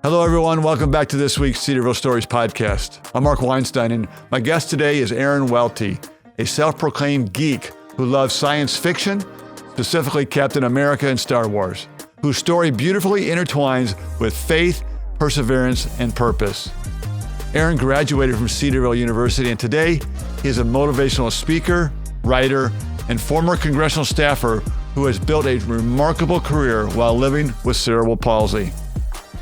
Hello, everyone. Welcome back to this week's Cedarville Stories Podcast. I'm Mark Weinstein, and my guest today is Aaron Welty, a self-proclaimed geek who loves science fiction, specifically Captain America and Star Wars, whose story beautifully intertwines with faith, perseverance, and purpose. Aaron graduated from Cedarville University, and today he is a motivational speaker, writer, and former congressional staffer who has built a remarkable career while living with cerebral palsy.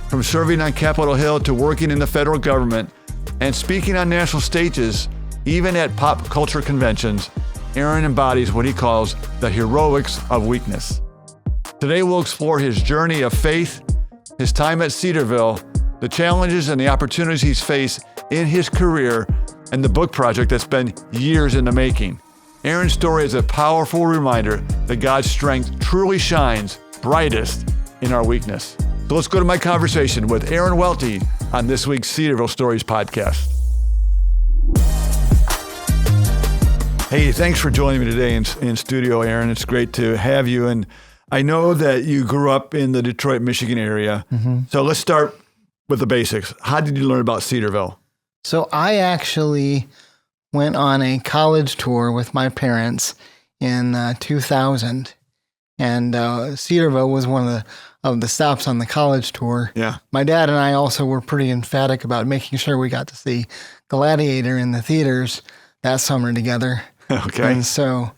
From serving on Capitol Hill to working in the federal government and speaking on national stages, even at pop culture conventions, Aaron embodies what he calls the heroics of weakness. Today we'll explore his journey of faith, his time at Cedarville, the challenges and the opportunities he's faced in his career, and the book project that's been years in the making. Aaron's story is a powerful reminder that God's strength truly shines brightest in our weakness. So let's go to my conversation with Aaron Welty on this week's Cedarville Stories Podcast. Hey, thanks for joining me today in studio, Aaron. It's great to have you. And I know that you grew up in the Detroit, Michigan area. Mm-hmm. So let's start with the basics. How did you learn about Cedarville? So I actually went on a college tour with my parents in 2000. And Cedarville was one of the stops on the college tour. Yeah. My dad and I also were pretty emphatic about making sure we got to see Gladiator in the theaters that summer together. Okay. And so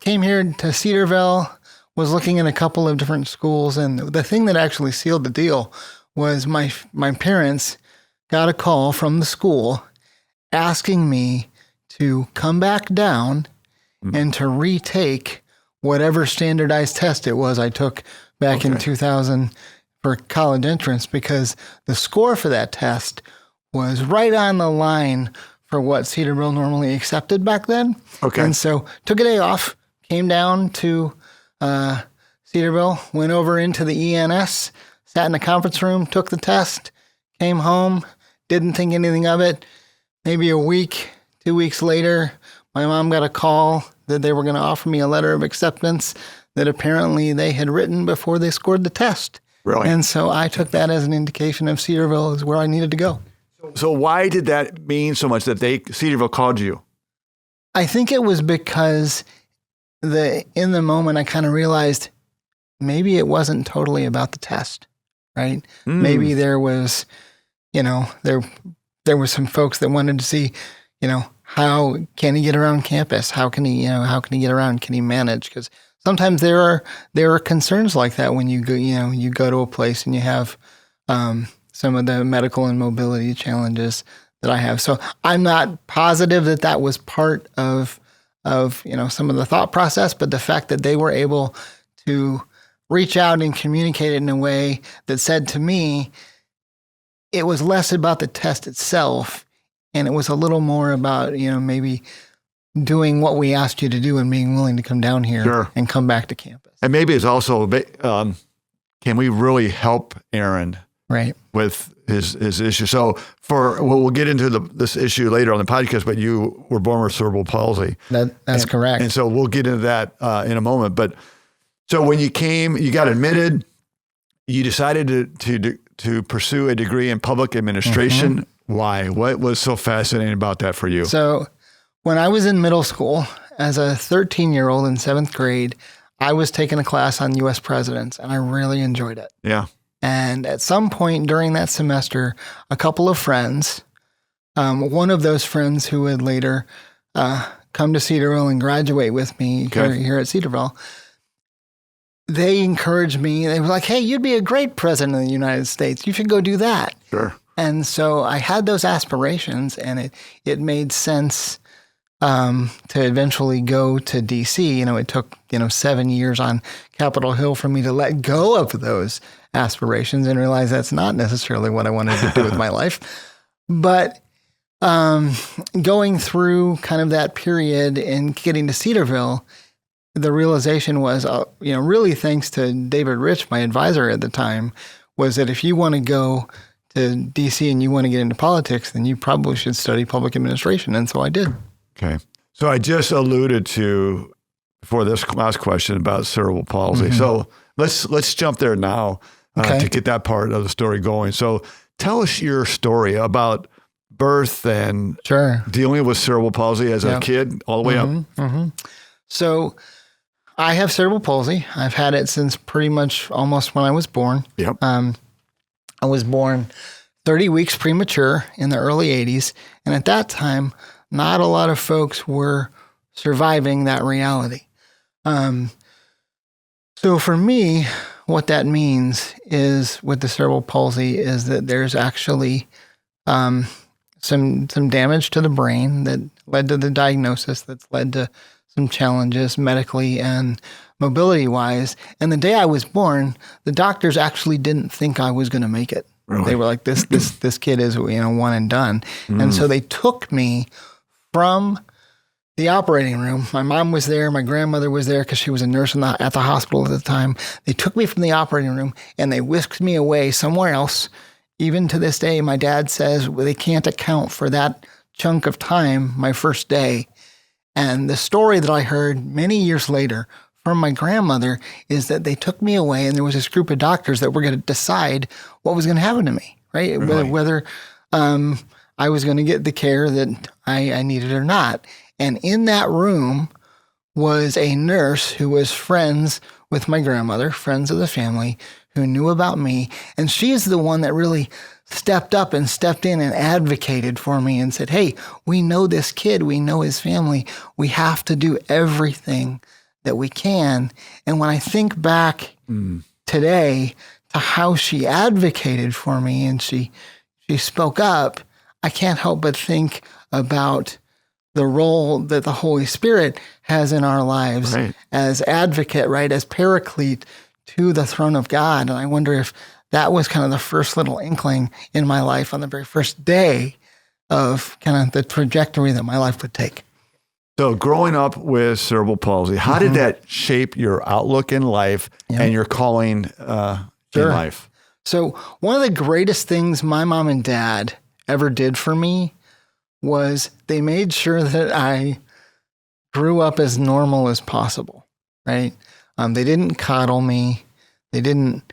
came here to Cedarville, was looking at a couple of different schools. And the thing that actually sealed the deal was my parents got a call from the school asking me to come back down and to retake whatever standardized test it was I took back in 2000 for college entrance, because the score for that test was right on the line for what Cedarville normally accepted back then. Okay. And so took a day off, came down to Cedarville, went over into the ENS, sat in the conference room, took the test, came home, didn't think anything of it. Maybe a week, 2 weeks later, my mom got a call that they were going to offer me a letter of acceptance that apparently they had written before they scored the test. Really? And so I took that as an indication of Cedarville is where I needed to go. So why did that mean so much that Cedarville called you? I think it was because in the moment I kind of realized maybe it wasn't totally about the test, right? Maybe there was, there were some folks that wanted to see, how can he get around campus? How can he get around? Can he manage? Because sometimes there are concerns like that when you go to a place and you have some of the medical and mobility challenges that I have. So I'm not positive that was part of some of the thought process, but the fact that they were able to reach out and communicate it in a way that said to me, it was less about the test itself, and it was a little more about, maybe doing what we asked you to do and being willing to come down here and come back to campus. And maybe it's also, can we really help Aaron with his issue? So we'll get into this issue later on the podcast, but you were born with cerebral palsy. That's correct. And so we'll get into that in a moment. But so when you came, you got admitted, you decided to pursue a degree in public administration. Mm-hmm. Why? What was so fascinating about that for you? So when I was in middle school, as a 13-year-old in 7th grade, I was taking a class on U.S. presidents, and I really enjoyed it. Yeah. And at some point during that semester, a couple of friends, one of those friends who would later come to Cedarville and graduate with me here at Cedarville, they encouraged me. They were like, hey, you'd be a great president of the United States. You should go do that. Sure. And so I had those aspirations, and it made sense to eventually go to D.C. It took 7 years on Capitol Hill for me to let go of those aspirations and realize that's not necessarily what I wanted to do with my life. But going through kind of that period and getting to Cedarville, the realization was, really thanks to David Rich, my advisor at the time, was that if you want to go to D.C. and you want to get into politics, then you probably should study public administration. And so I did. Okay. So I just alluded to, before this last question, about cerebral palsy. Mm-hmm. So let's jump there now. to get that part of the story going. So tell us your story about birth and dealing with cerebral palsy as a kid all the way up. So I have cerebral palsy. I've had it since pretty much almost when I was born. I was born 30 weeks premature in the early 80s. And at that time, not a lot of folks were surviving that reality. So for me, what that means is with the cerebral palsy is that there's actually some damage to the brain that led to the diagnosis, that's led to some challenges medically and mobility-wise. And the day I was born, the doctors actually didn't think I was going to make it. Really? They were like, this kid is, one and done. And so they took me from the operating room. My mom was there. My grandmother was there because she was a nurse at the hospital at the time. They took me from the operating room and they whisked me away somewhere else. Even to this day, my dad says they can't account for that chunk of time, my first day. And the story that I heard many years later from my grandmother is that they took me away and there was this group of doctors that were going to decide what was going to happen to me, right? Really? Whether I was going to get the care that I needed or not. And in that room was a nurse who was friends with my grandmother, friends of the family, who knew about me. And she is the one that really stepped up and stepped in and advocated for me and said, hey, we know this kid. We know his family. We have to do everything that we can. And when I think back today to how she advocated for me and she spoke up, I can't help but think about the role that the Holy Spirit has in our lives as advocate, right, as paraclete to the throne of God. And I wonder if that was kind of the first little inkling in my life on the very first day of kind of the trajectory that my life would take. So growing up with cerebral palsy, how did that shape your outlook in life and your calling in life? So one of the greatest things my mom and dad ever did for me was they made sure that I grew up as normal as possible, right? They didn't coddle me. They didn't,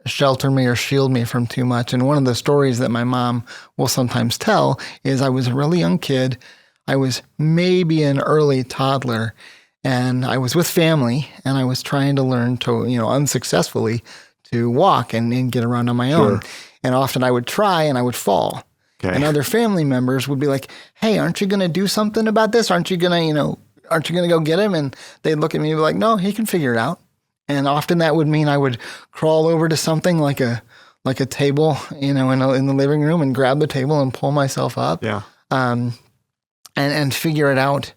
shelter me or shield me from too much. And one of the stories that my mom will sometimes tell is I was a really young kid. I was maybe an early toddler, and I was with family, and I was trying to learn to, unsuccessfully to walk and get around on my own. And often I would try and I would fall. And other family members would be like, hey, aren't you going to do something about this? Aren't you going to go get him? And they'd look at me and be like, no, he can figure it out. And often that would mean I would crawl over to something like a table, in the living room and grab the table and pull myself up. And figure it out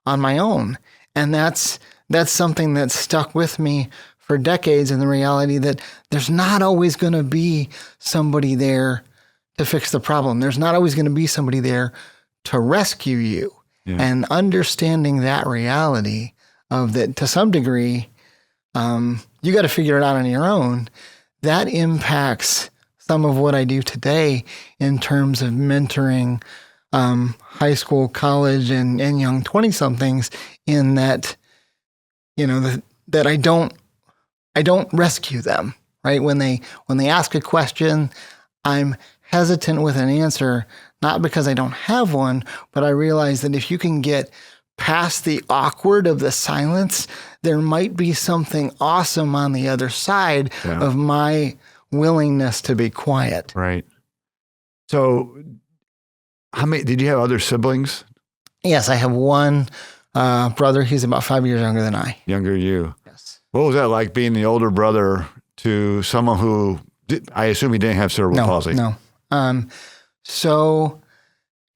on my own. And that's something that stuck with me for decades, in the reality that there's not always going to be somebody there to fix the problem. There's not always going to be somebody there to rescue you. And understanding that reality of that, to some degree, you got to figure it out on your own. That impacts some of what I do today in terms of mentoring high school, college, and young 20-somethings, in that, that I don't rescue them, right? When they ask a question, I'm hesitant with an answer, not because I don't have one, but I realize that if you can get past the awkward of the silence, there might be something awesome on the other side of my willingness to be quiet. Right. So how many, did you have other siblings? Yes, I have one brother. He's about 5 years younger than I. Younger than you. Yes. What was that like, being the older brother to someone who I assume he didn't have cerebral palsy? No. So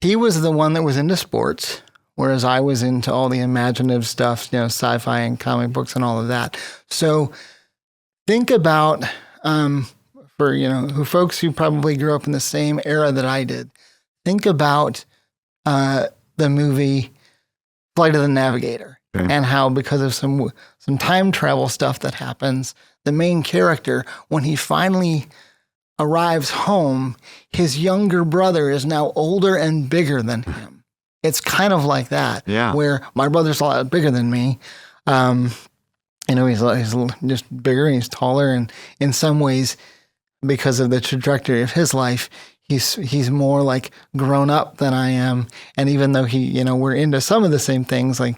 he was the one that was into sports, whereas I was into all the imaginative stuff, sci-fi and comic books and all of that. So think about, for folks who probably grew up in the same era that I did, think about the movie Flight of the Navigator, and how, because of some time travel stuff that happens, the main character, when he finally arrives home, his younger brother is now older and bigger than him. It's kind of like that, where my brother's a lot bigger than me. he's just bigger and he's taller. And in some ways, because of the trajectory of his life, he's more like grown up than I am. And even though we're into some of the same things, like,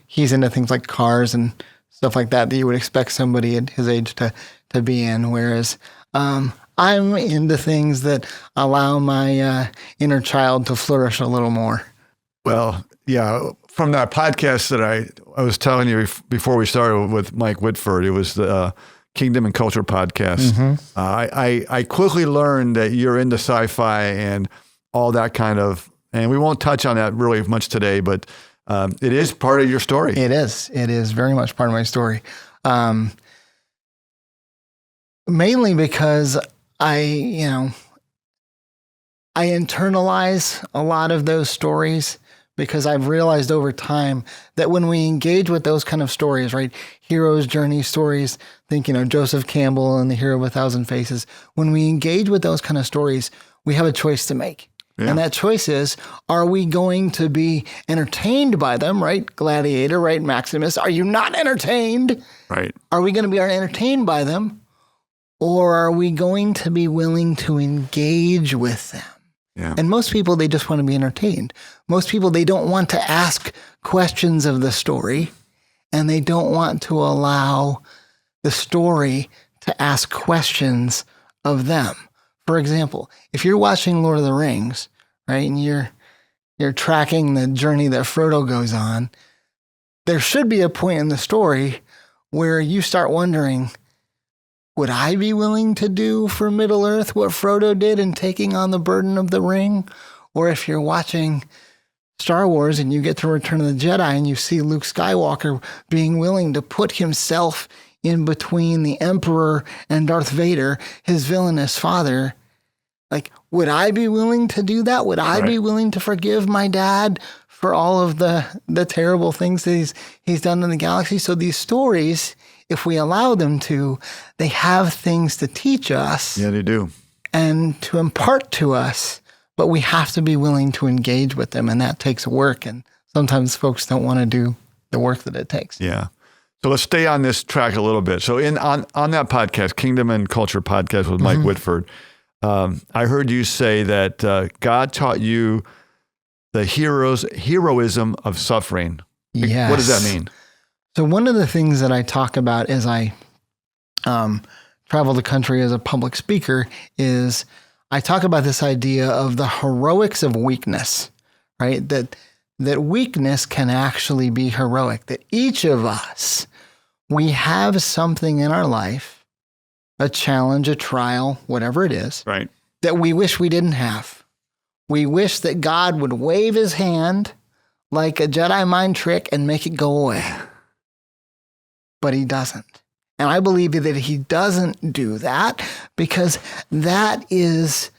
he's into things like cars and stuff like that you would expect somebody at his age to be in. Whereas I'm into things that allow my inner child to flourish a little more. Well, yeah. From that podcast that I was telling you before we started with Mike Whitford, it was the Kingdom and Culture podcast. Mm-hmm. I quickly learned that you're into sci-fi and all that kind of, and we won't touch on that really much today, but it is part of your story. It is. It is very much part of my story. Mainly because I internalize a lot of those stories, because I've realized over time that when we engage with those kind of stories, right, hero's journey stories, think, Joseph Campbell and the Hero of a Thousand Faces, when we engage with those kind of stories, we have a choice to make. Yeah. And that choice is, are we going to be entertained by them, right? Gladiator, right? Maximus, are you not entertained? Right. Are we going to be entertained by them? Or are we going to be willing to engage with them? Yeah. And most people, they just want to be entertained. Most people, they don't want to ask questions of the story, and they don't want to allow the story to ask questions of them. For example, if you're watching Lord of the Rings, right, and you're tracking the journey that Frodo goes on, there should be a point in the story where you start wondering, would I be willing to do for Middle-earth what Frodo did in taking on the burden of the ring? Or if you're watching Star Wars and you get to Return of the Jedi and you see Luke Skywalker being willing to put himself in between the Emperor and Darth Vader, his villainous father, like, would I be willing to do that? Would I be willing to forgive my dad for all of the terrible things that he's done in the galaxy? So these stories, if we allow them to, they have things to teach us. Yeah, they do. And to impart to us, but we have to be willing to engage with them, and that takes work. And sometimes folks don't want to do the work that it takes. Yeah. So let's stay on this track a little bit. So on that podcast, Kingdom and Culture podcast with Mike Whitford, I heard you say that God taught you the heroism of suffering. Yes. What does that mean? So one of the things that I talk about as I travel the country as a public speaker is I talk about this idea of the heroics of weakness, right? That weakness can actually be heroic, that each of us, we have something in our life, a challenge, a trial, whatever it is, right, that we wish we didn't have. We wish that God would wave his hand like a Jedi mind trick and make it go away. But he doesn't. And I believe that he doesn't do that because that is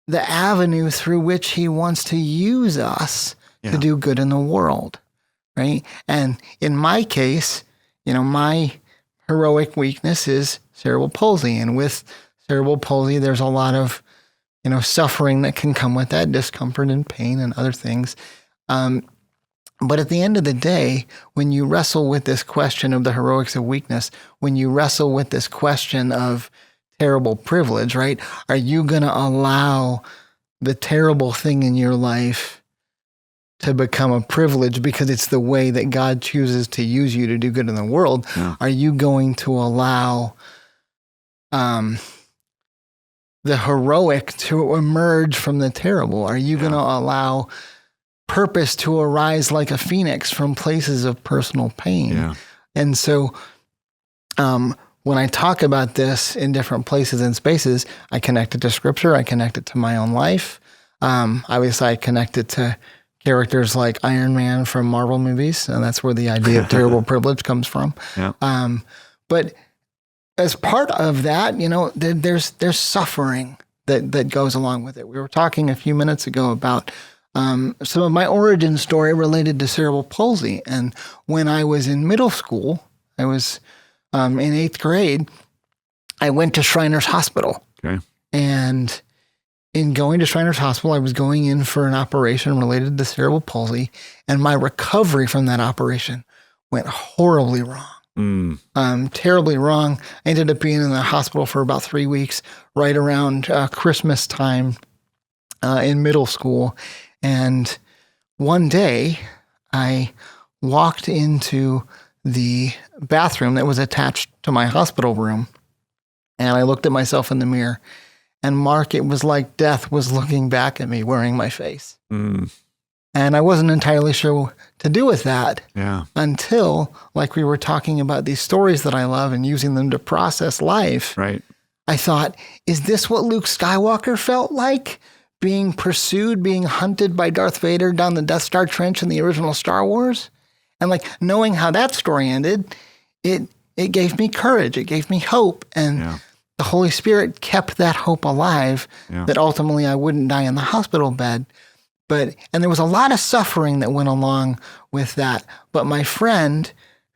the avenue through which he wants to use us to do good in the world, right? And in my case, my heroic weakness is cerebral palsy. And with cerebral palsy, there's a lot of, suffering that can come with that, discomfort and pain and other things. But at the end of the day, when you wrestle with this question of the heroics of weakness, when you wrestle with this question of terrible privilege, right? Are you going to allow the terrible thing in your life to become a privilege because it's the way that God chooses to use you to do good in the world? Yeah. Are you going to allow the heroic to emerge from the terrible? Are you going to allow purpose to arise like a phoenix from places of personal pain? Yeah. And so when I talk about this in different places and spaces, I connect it to scripture. I connect it to my own life. Obviously, I connect it to characters like Iron Man from Marvel movies, and that's where the idea of terrible privilege comes from. Yeah. But as part of that, there's suffering that goes along with it. We were talking a few minutes ago about some of my origin story related to cerebral palsy. And when I was in middle school, I was in 8th grade, I went to Shriners Hospital. Okay. And in going to Shriners Hospital, I was going in for an operation related to cerebral palsy, and my recovery from that operation went horribly wrong. Terribly wrong. I ended up being in the hospital for about 3 weeks, right around Christmas time in middle school. And one day I walked into the bathroom that was attached to my hospital room. And I looked at myself in the mirror. And Mark, it was like death was looking back at me, wearing my face. And I wasn't entirely sure what to do with that until, like we were talking about these stories that I love and using them to process life. Right. I thought, is this what Luke Skywalker felt like? Being pursued, being hunted by Darth Vader down the Death Star trench in the original Star Wars? And like knowing how that story ended, it gave me courage. It gave me hope. And the Holy Spirit kept that hope alive that ultimately I wouldn't die in the hospital bed. And there was a lot of suffering that went along with that. But my friend,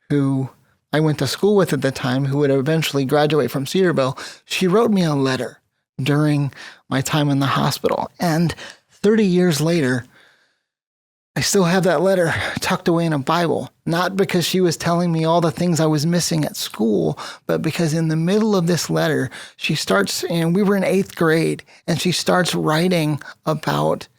who I went to school with at the time, who would eventually graduate from Cedarville, she wrote me a letter during my time in the hospital. And 30 years later, I still have that letter tucked away in a Bible, not because she was telling me all the things I was missing at school, but because in the middle of this letter, she starts, and we were in 8th grade, and she starts writing about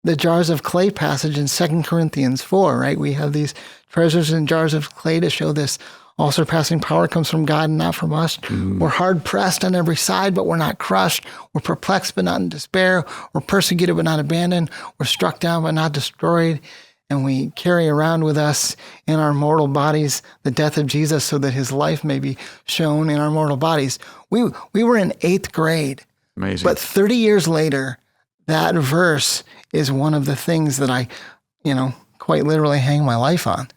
the jars of clay passage in 2 Corinthians 4, right? We have these treasures in jars of clay to show this all-surpassing power comes from God and not from us. We're hard-pressed on every side, but we're not crushed. We're perplexed, but not in despair. We're persecuted, but not abandoned. We're struck down, but not destroyed. And we carry around with us in our mortal bodies the death of Jesus so that his life may be shown in our mortal bodies. We were in 8th grade. Amazing. But 30 years later, that verse is one of the things that I, quite literally hang my life on.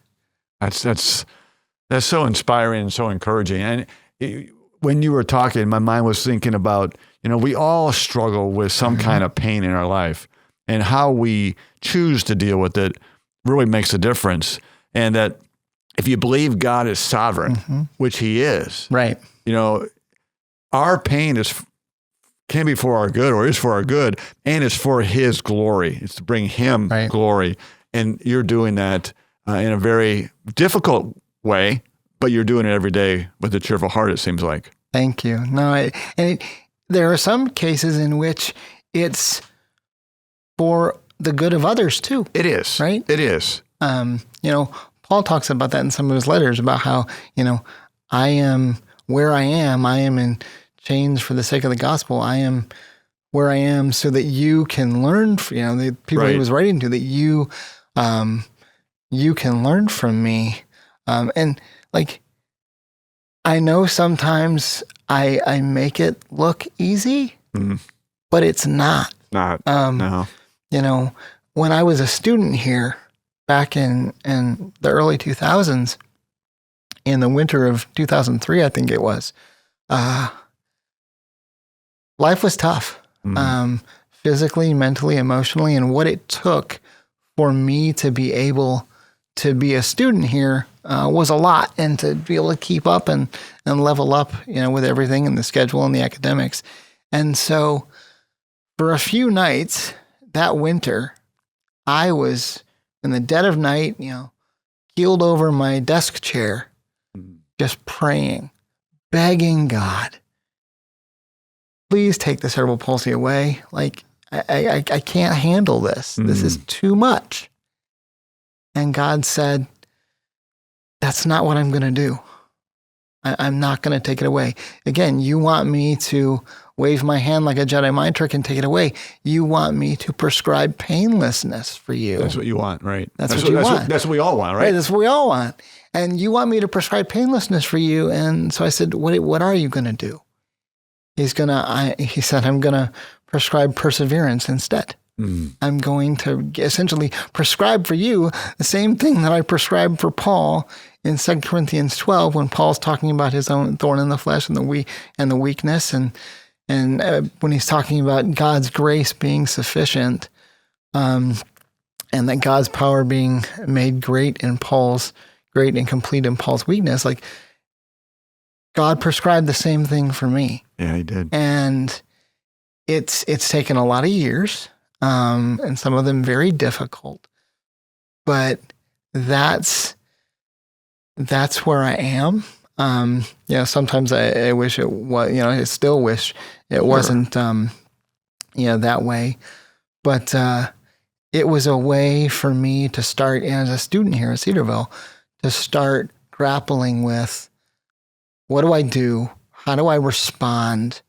That's so inspiring and so encouraging. And when you were talking, my mind was thinking about, we all struggle with some kind of pain in our life, and how we choose to deal with it really makes a difference. And that if you believe God is sovereign, which he is, right? Our pain can be for our good, or is for our good, and it's for his glory. It's to bring him glory. And you're doing that in a very difficult way, but you're doing it every day with a cheerful heart, it seems like. Thank you. No, there are some cases in which it's for the good of others too. It is. Right? It is. Paul talks about that in some of his letters, about how, I am where I am in chains for the sake of the gospel. I am where I am so that you can learn, the people he was writing to, that you can learn from me. And like, I know sometimes I make it look easy, but it's not. No. When I was a student here back in the early 2000s, in the winter of 2003, I think it was, life was tough, physically, mentally, emotionally, and what it took for me to be able to be a student here was a lot, and to be able to keep up and level up, with everything and the schedule and the academics. And so for a few nights that winter, I was in the dead of night, keeled over my desk chair, just praying, begging God, please take the cerebral palsy away. Like, I can't handle this. This is too much. And God said, that's not what I'm going to do. I'm not going to take it away. Again, you want me to wave my hand like a Jedi mind trick and take it away. You want me to prescribe painlessness for you. That's what you want, right? That's what you want. That's what we all want, right? That's what we all want. And you want me to prescribe painlessness for you. And so I said, what are you going to do? He said, I'm going to prescribe perseverance instead. I'm going to essentially prescribe for you the same thing that I prescribed for Paul in 2 Corinthians 12, when Paul's talking about his own thorn in the flesh and the weakness, and when he's talking about God's grace being sufficient, and that God's power being made great and complete in Paul's weakness. Like, God prescribed the same thing for me. Yeah, he did. And it's taken a lot of years. And some of them very difficult, but that's that's where I am. Sometimes I wish it was, I still wish it wasn't, that way. But it was a way for me to start, as a student here at Cedarville, to start grappling with, what do I do? How do I respond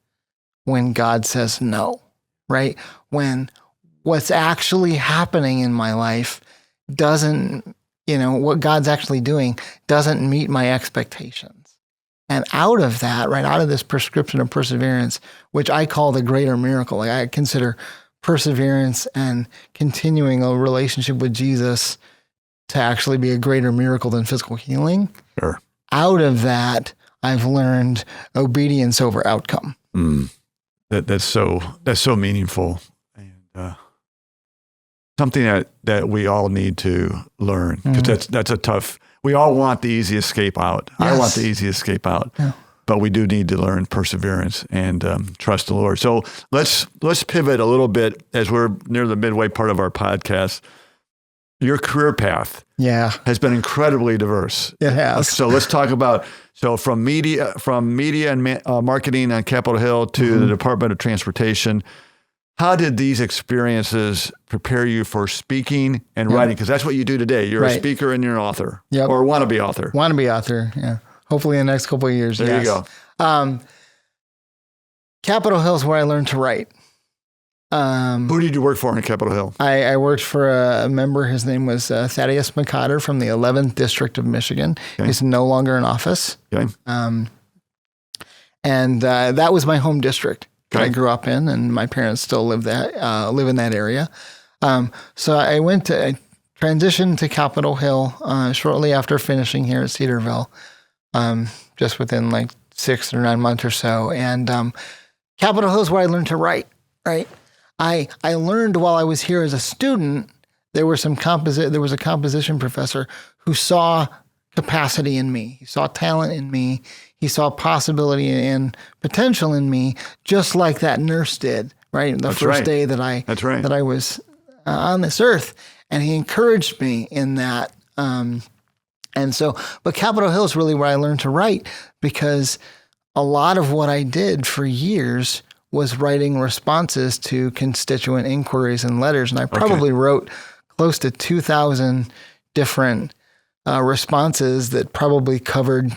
when God says no, right? When what's actually happening in my life doesn't, what God's actually doing doesn't meet my expectations. And out of that, right, out of this prescription of perseverance, which I call the greater miracle, like I consider perseverance and continuing a relationship with Jesus to actually be a greater miracle than physical healing. Sure. Out of that, I've learned obedience over outcome. That's so meaningful, and something that we all need to learn, because that's a tough. We all want the easy escape out. Yes. I want the easy escape out, but we do need to learn perseverance and trust the Lord. So let's pivot a little bit as we're near the midway part of our podcast. Your career path has been incredibly diverse. It has. So let's talk about, from media and marketing on Capitol Hill to the Department of Transportation. How did these experiences prepare you for speaking and writing? Because that's what you do today. You're a speaker and you're an author, or wannabe author. Wannabe author, yeah. Hopefully in the next couple of years. There you go. Capitol Hill is where I learned to write. Who did you work for in Capitol Hill? I worked for a member. His name was Thaddeus McCotter from the 11th District of Michigan. Okay. He's no longer in office. Okay. And that was my home district. Okay. I grew up in, and my parents still live in that area. So I transitioned to Capitol Hill shortly after finishing here at Cedarville, just within like 6 or 9 months or so. And Capitol Hill is where I learned to write. Right. I learned while I was here as a student. There was a composition professor who saw capacity in me. He saw talent in me. He saw possibility and potential in me, just like that nurse did, right? The first day that I was on this earth. And he encouraged me in that. But Capitol Hill is really where I learned to write, because a lot of what I did for years was writing responses to constituent inquiries and letters. And I probably wrote close to 2,000 different responses that probably covered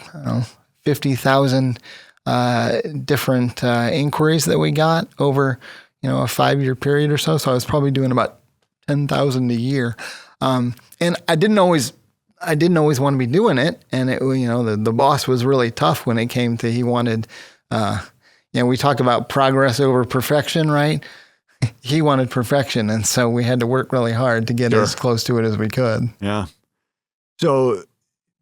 50,000 different inquiries that we got over, a 5-year period or so. So I was probably doing about 10,000 a year. And I didn't always want to be doing it. And it, the boss was really tough when it came to, he wanted, we talk about progress over perfection, right? He wanted perfection. And so we had to work really hard to get as close to it as we could. Yeah. So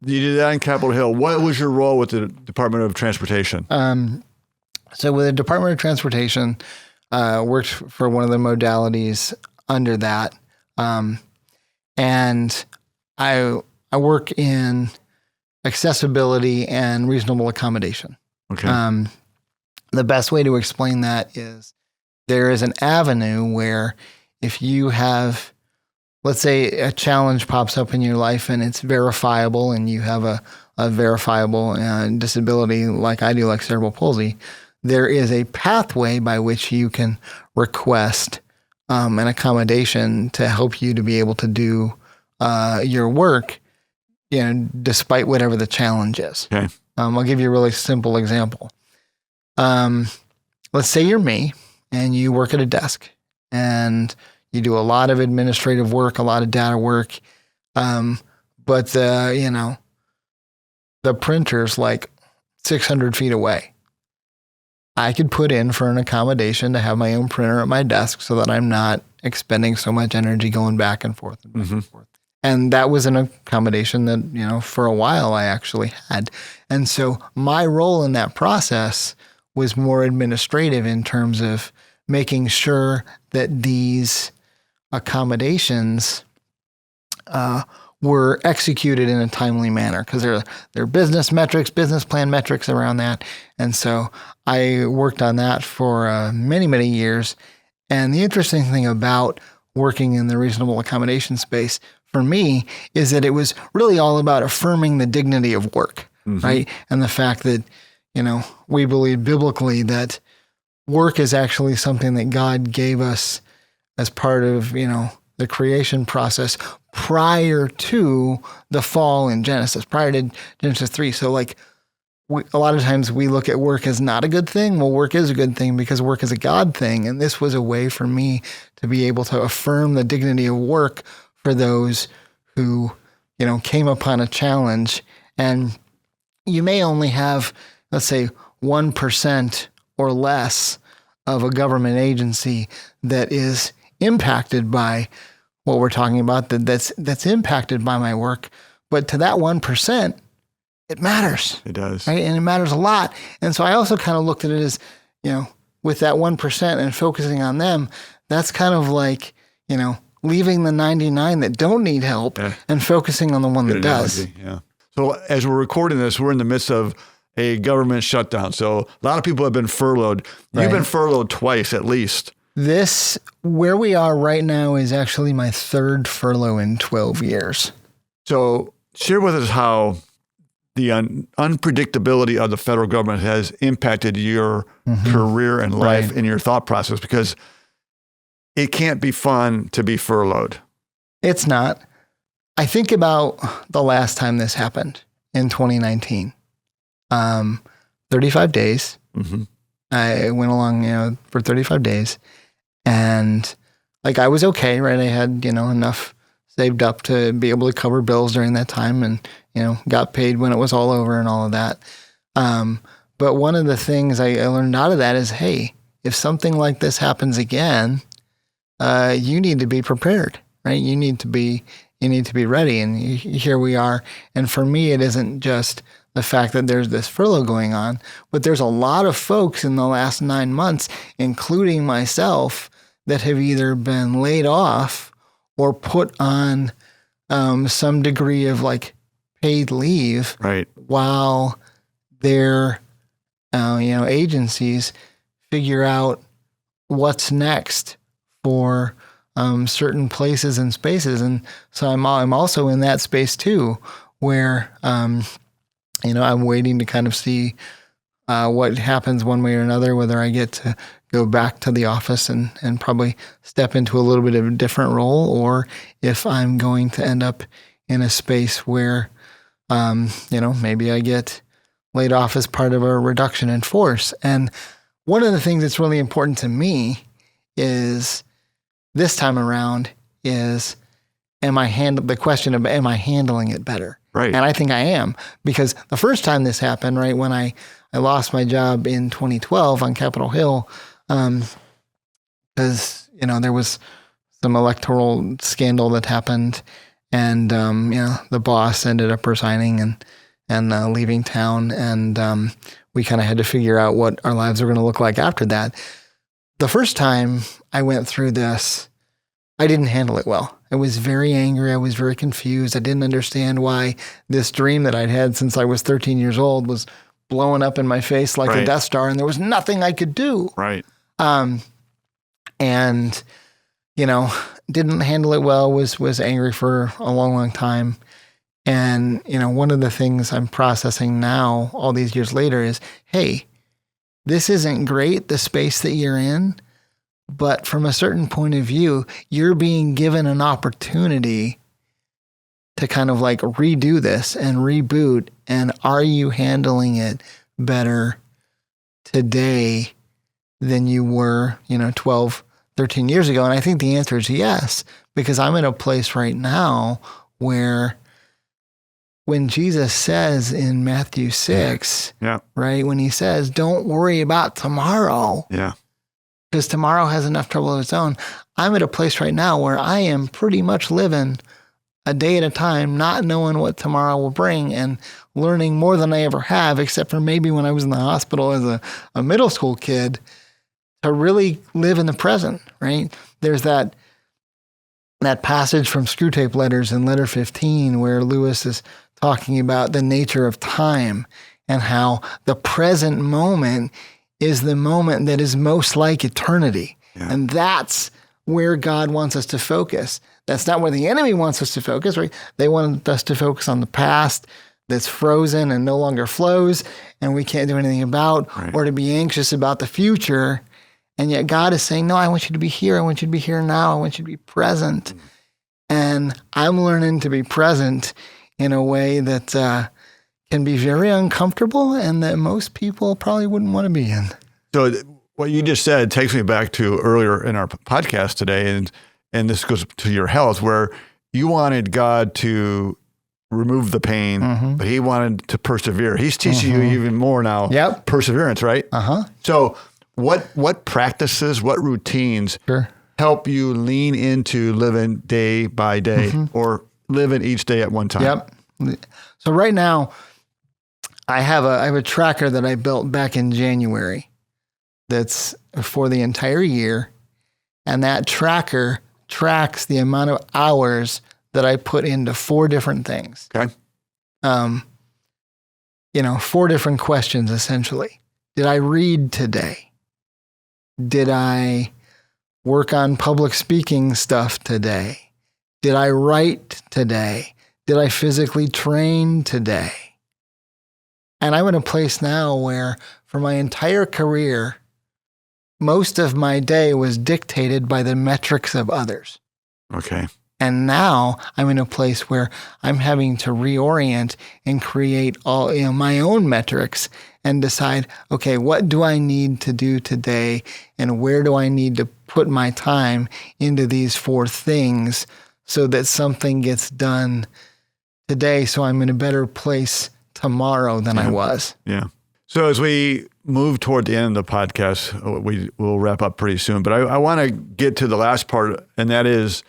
you did that in Capitol Hill. What was your role with the Department of Transportation? So with the Department of Transportation, worked for one of the modalities under that. And I work in accessibility and reasonable accommodation. Okay. The best way to explain that is there is an avenue where if you have, let's say a challenge pops up in your life and it's verifiable, and you have a verifiable disability like I do, like cerebral palsy, there is a pathway by which you can request an accommodation to help you to be able to do your work, despite whatever the challenge is. Okay. I'll give you a really simple example. Let's say you're me and you work at a desk and you do a lot of administrative work, a lot of data work. But the printer's like 600 feet away. I could put in for an accommodation to have my own printer at my desk so that I'm not expending so much energy going back and forth and back and forth. And that was an accommodation that, for a while I actually had. And so my role in that process was more administrative in terms of making sure that these accommodations were executed in a timely manner, because there are business plan metrics around that. And so I worked on that for many, many years. And the interesting thing about working in the reasonable accommodation space, for me is that it was really all about affirming the dignity of work, right? And the fact that, we believe biblically that work is actually something that God gave us as part of, the creation process prior to the fall in Genesis, prior to Genesis 3. So a lot of times we look at work as not a good thing. Well, work is a good thing because work is a God thing. And this was a way for me to be able to affirm the dignity of work for those who, came upon a challenge. And you may only have, let's say, 1% or less of a government agency that is impacted by what we're talking about, that's impacted by my work. But to that 1%, it matters. It does. Right? And it matters a lot. And so I also kind of looked at it as, with that 1% and focusing on them, that's kind of like, leaving the 99 that don't need help and focusing on the one that does. Yeah. So as we're recording this, we're in the midst of a government shutdown. So a lot of people have been furloughed. You've been furloughed twice at least. This, where we are right now, is actually my third furlough in 12 years. So share with us how the unpredictability of the federal government has impacted your career and life and your thought process, because it can't be fun to be furloughed. It's not. I think about the last time this happened in 2019. 35 days. I went along, for 35 days. And I was okay, right? I had, enough saved up to be able to cover bills during that time and, got paid when it was all over and all of that. But one of the things I learned out of that is, hey, if something like this happens again, you need to be prepared, right? You need to be ready. And here we are. And for me, it isn't just the fact that there's this furlough going on, but there's a lot of folks in the last 9 months, including myself, that have either been laid off or put on some degree of paid leave, right, while their agencies figure out what's next for certain places and spaces. And so I'm also in that space too, where I'm waiting to kind of see what happens one way or another, whether I get to go back to the office and probably step into a little bit of a different role, or if I'm going to end up in a space where, maybe I get laid off as part of a reduction in force. And one of the things that's really important to me is this time around is, am I handling it better? Right. And I think I am, because the first time this happened, right, when I lost my job in 2012 on Capitol Hill, because, there was some electoral scandal that happened, and, the boss ended up resigning and leaving town, and we kind of had to figure out what our lives were going to look like after that. The first time I went through this, I didn't handle it well. I was very angry. I was very confused. I didn't understand why this dream that I'd had since I was 13 years old was blowing up in my face like a Death Star, and there was nothing I could do. Right. And, didn't handle it well, was angry for a long, long time. And, one of the things I'm processing now, all these years later, is, hey, this isn't great, the space that you're in, but from a certain point of view, you're being given an opportunity to kind of redo this and reboot. And are you handling it better today than you were, 12, 13 years ago? And I think the answer is yes, because I'm in a place right now where when Jesus says in Matthew 6, right, when he says, don't worry about tomorrow, because tomorrow has enough trouble of its own, I'm at a place right now where I am pretty much living a day at a time, not knowing what tomorrow will bring, and learning more than I ever have, except for maybe when I was in the hospital as a middle school kid, to really live in the present, right? There's that passage from Screwtape Letters in letter 15 where Lewis is talking about the nature of time and how the present moment is the moment that is most like eternity. Yeah. And that's where God wants us to focus. That's not where the enemy wants us to focus, right? They want us to focus on the past that's frozen and no longer flows and we can't do anything about, right. or to be anxious about the future. And yet God is saying, no, I want you to be here. I want you to be here now. I want you to be present. And I'm learning to be present in a way that can be very uncomfortable and that most people probably wouldn't want to be in. So what you just said takes me back to earlier in our podcast today, and this goes to your health, where you wanted God to remove the pain, but he wanted to persevere. He's teaching you even more now. Yep. Perseverance, right? So what practices, what routines help you lean into living day by day or living each day at one time? Yep. So right now, I have a tracker that I built back in January that's for the entire year. And that tracker tracks the amount of hours that I put into 4 different things. Okay. 4 different questions, essentially. Did I read today? Did I work on public speaking stuff today? Did I write today? Did I physically train today? And I'm in a place now where for my entire career, most of my day was dictated by the metrics of others. Okay. And now I'm in a place where I'm having to reorient and create all my own metrics and decide, okay, what do I need to do today and where do I need to put my time into these 4 things so that something gets done today so I'm in a better place tomorrow than I was. Yeah. So as we move toward the end of the podcast, we will wrap up pretty soon, but I want to get to the last part, and that is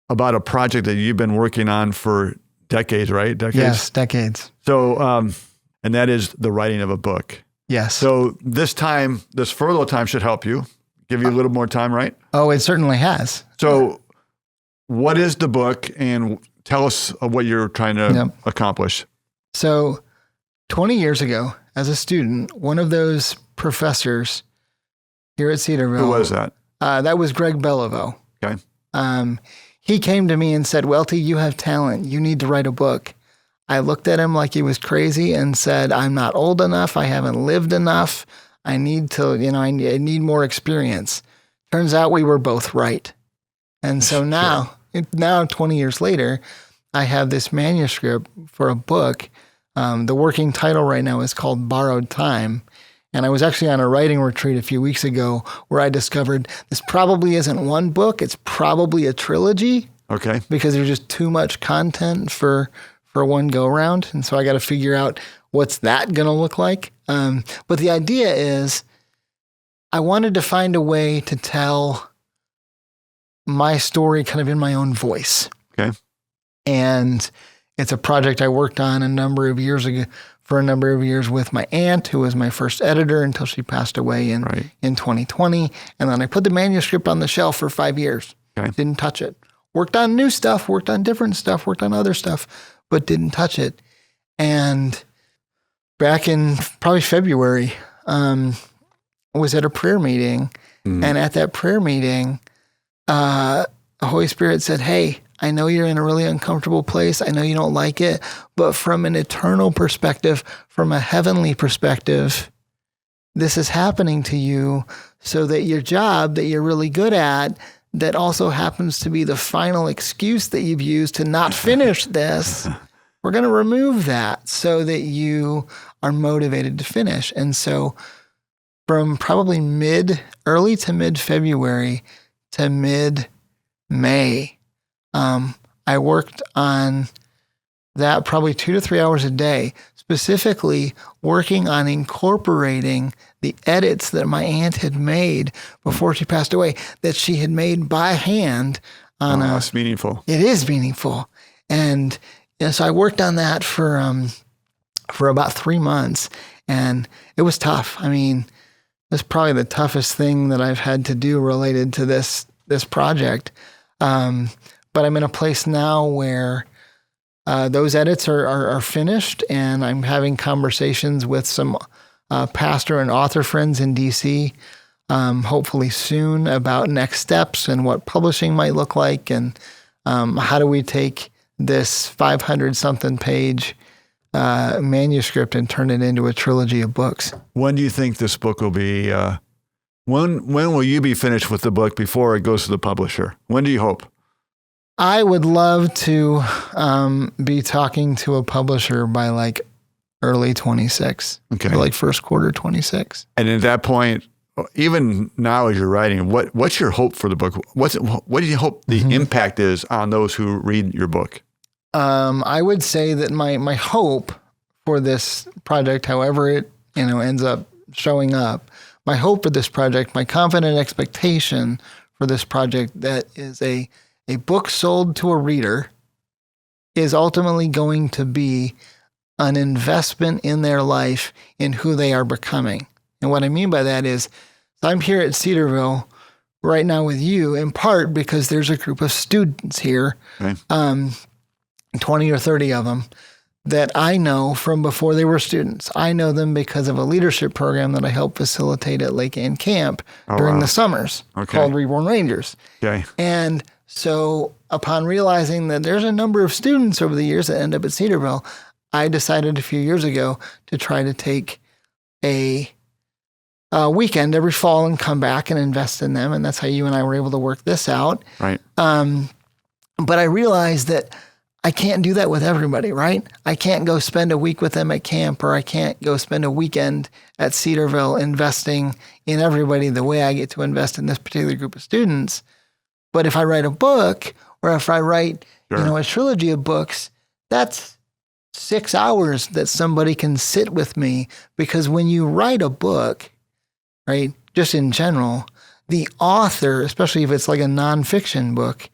about a project that you've been working on for decades, right? Decades? Yes, decades. So, and that is the writing of a book. Yes. So this furlough time should help you, give you a little more time, right? Oh, it certainly has. So what is the book, and tell us what you're trying to accomplish? So 20 years ago, as a student, one of those professors here at Cedarville. Who was that? That was Greg Beliveau. Okay. He came to me and said, Welty, you have talent. You need to write a book. I looked at him like he was crazy and said, I'm not old enough. I haven't lived enough. I need to, I need more experience. Turns out we were both right. And so now 20 years later, I have this manuscript for a book. The working title right now is called Borrowed Time. And I was actually on a writing retreat a few weeks ago where I discovered this probably isn't one book. It's probably a trilogy. Okay. Because there's just too much content for one go around. And so I got to figure out what's that going to look like. But the idea is I wanted to find a way to tell my story kind of in my own voice. Okay. And it's a project I worked on a number of years ago, for a number of years with my aunt, who was my first editor until she passed away in 2020. And then I put the manuscript on the shelf for 5 years. Okay. Didn't touch it. Worked on new stuff, worked on different stuff, worked on other stuff, but didn't touch it. And back in probably February, I was at a prayer meeting. And at that prayer meeting, the Holy Spirit said, hey, I know you're in a really uncomfortable place. I know you don't like it, but from an eternal perspective, from a heavenly perspective, this is happening to you so that your job that you're really good at, that also happens to be the final excuse that you've used to not finish this, we're going to remove that so that you are motivated to finish. And so from probably early to mid-February to mid-May, I worked on that probably 2 to 3 hours a day, specifically working on incorporating the edits that my aunt had made before she passed away, that she had made by hand. That's meaningful. It is meaningful. And so I worked on that for about 3 months, and it was tough. I mean, it was probably the toughest thing that I've had to do related to this project. But I'm in a place now where those edits are finished, and I'm having conversations with some pastor and author friends in DC hopefully soon about next steps and what publishing might look like, and how do we take this 500-something page manuscript and turn it into a trilogy of books. When do you think this book will be? When will you be finished with the book before it goes to the publisher? When do you hope? I would love to be talking to a publisher by like early 26. Okay. Or like first quarter 26. And at that point, even now as you're writing, what's your hope for the book? What do you hope the impact is on those who read your book? I would say that my hope for this project, however it ends up showing up, my hope for this project, my confident expectation for this project that is a book sold to a reader is ultimately going to be an investment in their life in who they are becoming. And what I mean by that is I'm here at Cedarville right now with you in part because there's a group of students here, Okay. 20 or 30 of them, that I know from before they were students. I know them because of a leadership program that I helped facilitate at Lake Ann Camp during the summers called Reborn Rangers. Okay. And so upon realizing that there's a number of students over the years that end up at Cedarville, I decided a few years ago to try to take a weekend every fall and come back and invest in them. And that's how you and I were able to work this out. Right. But I realized that I can't do that with everybody, right? I can't go spend a week with them at camp, or I can't go spend a weekend at Cedarville investing in everybody the way I get to invest in this particular group of students. But if I write a book, or if I write, a trilogy of books, that's 6 hours that somebody can sit with me. Because when you write a book, right, just in general, the author, especially if it's like a nonfiction book,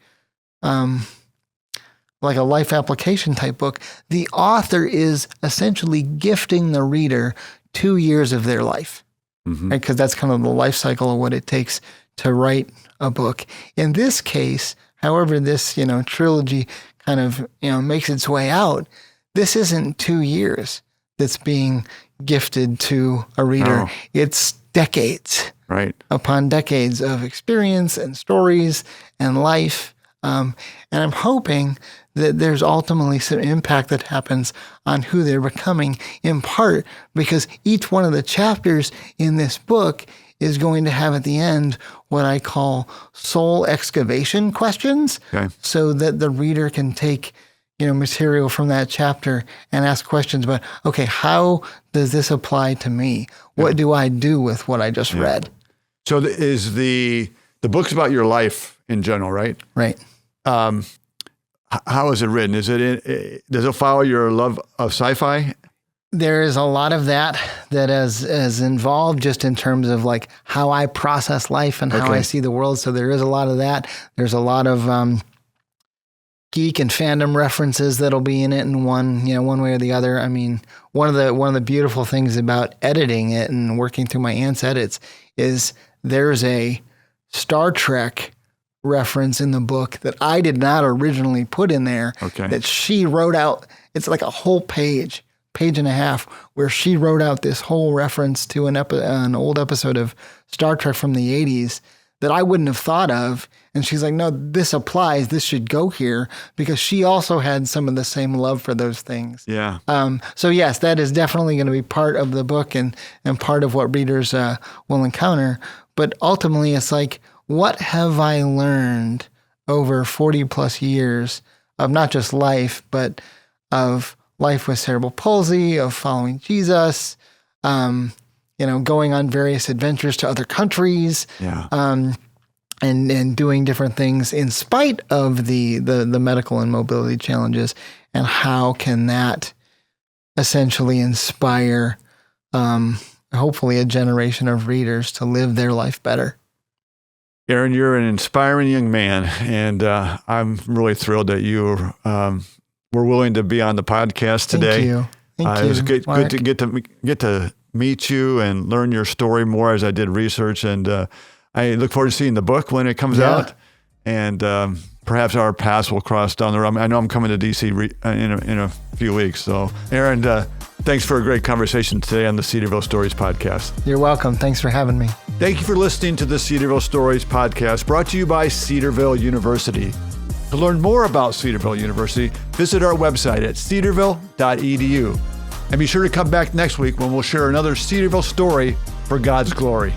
like a life application type book, the author is essentially gifting the reader 2 years of their life, right? Because that's kind of the life cycle of what it takes to write a book. In this case, however this, trilogy kind of, makes its way out, this isn't 2 years that's being gifted to a reader. Oh. It's decades, right, upon decades of experience and stories and life. And I'm hoping that there's ultimately some impact that happens on who they're becoming, in part because each one of the chapters in this book is going to have at the end what I call soul excavation questions, so that the reader can take material from that chapter and ask questions about, okay, how does this apply to me? What do I do with what I just read? So is the book's about your life in general, right? Right. How is it written? Does it follow your love of sci-fi? There is a lot of that is involved just in terms of like how I process life and how I see the world. So there is a lot of that. There's a lot of geek and fandom references that'll be in it in one way or the other. I mean, one of the beautiful things about editing it and working through my aunt's edits is there's a Star Trek reference in the book that I did not originally put in there, that she wrote out. It's like a whole page and a half, where she wrote out this whole reference to an old episode of Star Trek from the 80s that I wouldn't have thought of. And she's like, no, this applies. This should go here, because she also had some of the same love for those things. Yeah. So yes, that is definitely going to be part of the book and part of what readers will encounter. But ultimately, it's like, what have I learned over 40 plus years of not just life, but of life with cerebral palsy, of following Jesus, going on various adventures to other countries, and doing different things in spite of the medical and mobility challenges, and how can that essentially inspire, hopefully, a generation of readers to live their life better. Aaron, you're an inspiring young man, and I'm really thrilled that you were willing to be on the podcast today. Thank you. Thank you. It was good to get to meet you and learn your story more as I did research, and I look forward to seeing the book when it comes out, and perhaps our paths will cross down the road. I know I'm coming to DC in a few weeks. So, Aaron, thanks for a great conversation today on the Cedarville Stories Podcast. You're welcome. Thanks for having me. Thank you for listening to the Cedarville Stories Podcast, brought to you by Cedarville University. To learn more about Cedarville University, visit our website at cedarville.edu. And be sure to come back next week when we'll share another Cedarville story for God's glory.